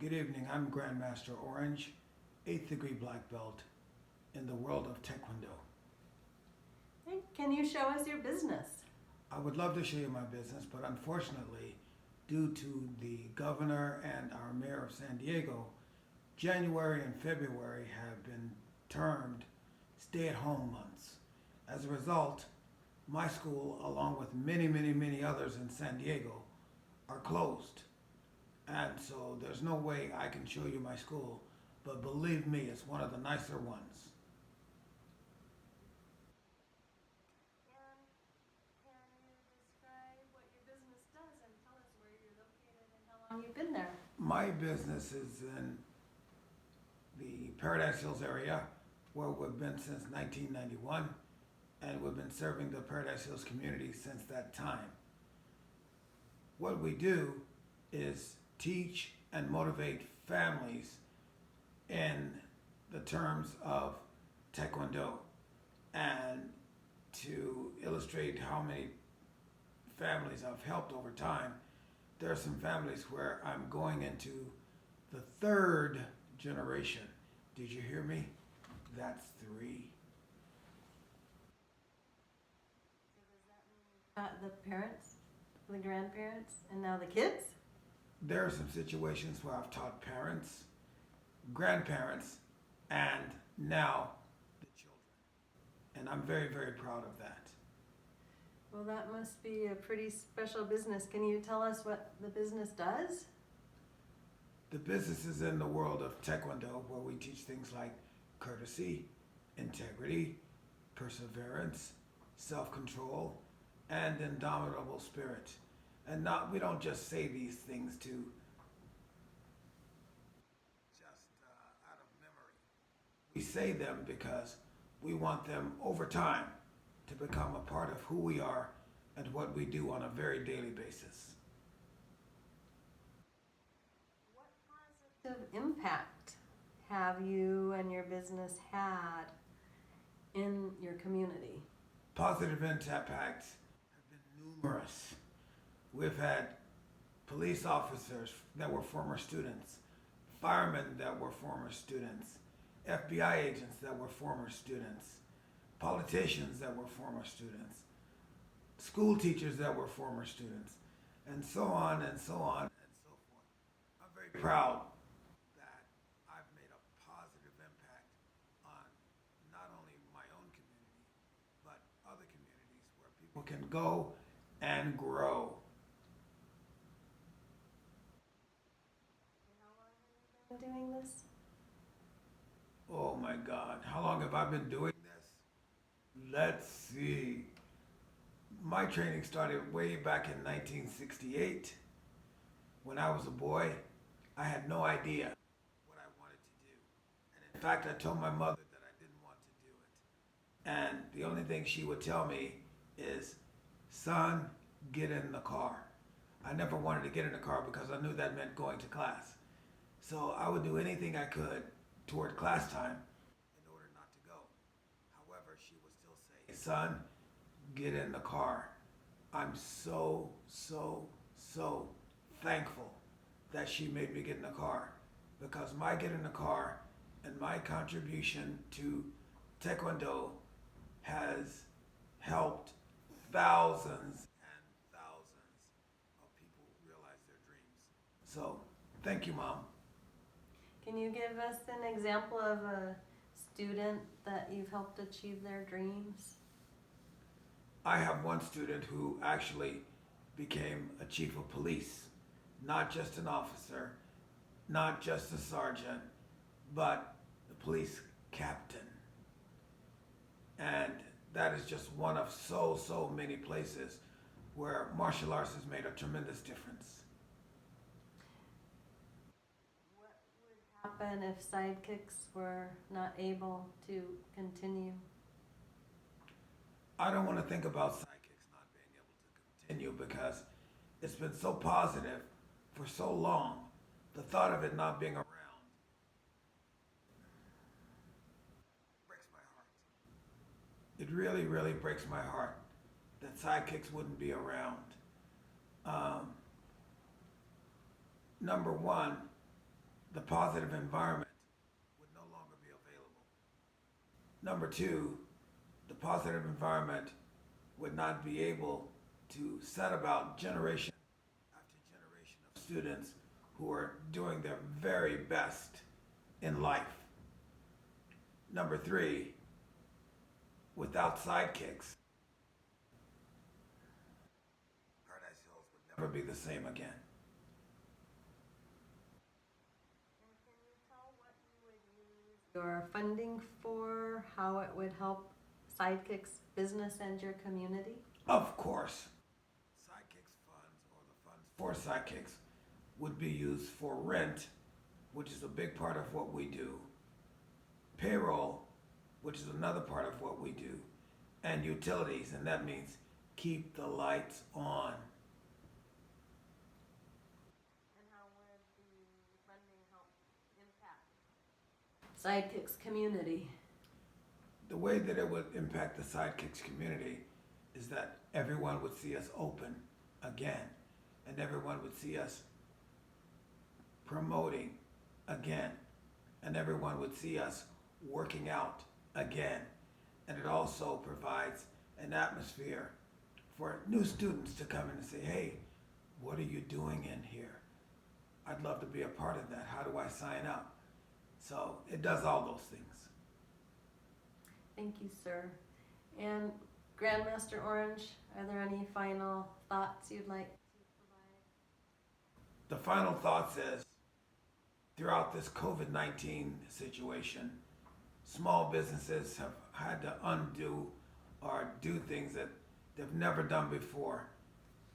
Good evening, I'm Grandmaster Orange, 8th degree black belt in the world of Taekwondo. Hey, can you show us your business? I would love to show you my business, but unfortunately, due to the governor and our mayor of San Diego, January and February have been termed stay-at-home months. As a result, my school, along with many others in San Diego, are closed. And so there's no way I can show you my school, but believe me, it's one of the nicer ones. Can you describe what your business does and tell us where you're located and how long you've been there? My business is in the Paradise Hills area, where we've been since 1991, and we've been serving the Paradise Hills community since that time. What we do is teach and motivate families in the terms of Taekwondo. And to illustrate how many families I've helped over time, there are some families where I'm going into the third generation. Did you hear me? That's 3. The parents, the grandparents, and now the kids? There are some situations where I've taught parents, grandparents, and now the children. And I'm very proud of that. Well, that must be a pretty special business. Can you tell us what the business does? The business is in the world of Taekwondo, where we teach things like courtesy, integrity, perseverance, self-control, and indomitable spirit. And we don't just say these things to just out of memory. We say them because we want them over time to become a part of who we are and what we do on a very daily basis. What positive impact have you and your business had in your community? Positive impacts have been numerous. We've had police officers that were former students, firemen that were former students, FBI agents that were former students, politicians that were former students, school teachers that were former students, and so on and so on and so forth. I'm very proud that I've made a positive impact on not only my own community, but other communities where people can go and grow. Doing this? Oh my God, how long have I been doing this? Let's see. My training started way back in 1968. When I was a boy, I had no idea what I wanted to do. And in fact, I told my mother that I didn't want to do it. And the only thing she would tell me is, son, get in the car. I never wanted to get in the car because I knew that meant going to class. So I would do anything I could toward class time in order not to go. However, she would still say, son, get in the car. I'm so thankful that she made me get in the car, because my get in the car and my contribution to Taekwondo has helped thousands and thousands of people realize their dreams. So, thank you, Mom. Can you give us an example of a student that you've helped achieve their dreams? I have one student who actually became a chief of police, not just an officer, not just a sergeant, but the police captain. And that is just one of so many places where martial arts has made a tremendous difference. Happen if Sidekicks were not able to continue? I don't want to think about Sidekicks not being able to continue because it's been so positive for so long. The thought of it not being around breaks my heart. It really breaks my heart that Sidekicks wouldn't be around. Number one, the positive environment would no longer be available. Number two, the positive environment would not be able to set about generation after generation of students who are doing their very best in life. Number three, without sidekicks, Paradise Hills would never be the same again. And can you tell what you would use your funding for, how it would help Sidekicks business and your community? Of course, Sidekicks funds or the funds for Sidekicks would be used for rent, which is a big part of what we do, payroll, which is another part of what we do, and utilities, and that means keep the lights on. And how would the funding help impact Sidekicks community? The way that it would impact the Sidekicks community is that everyone would see us open again, and everyone would see us promoting again, and everyone would see us working out again. And it also provides an atmosphere for new students to come in and say, hey, what are you doing in here? I'd love to be a part of that. How do I sign up? So it does all those things. Thank you, sir. And Grandmaster Orange, are there any final thoughts you'd like to provide? The final thoughts is, throughout this COVID-19 situation, small businesses have had to undo or do things that they've never done before.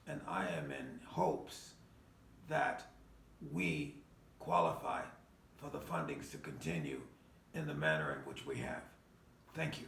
And I am in hopes that we qualify for the fundings to continue in the manner in which we have. Thank you.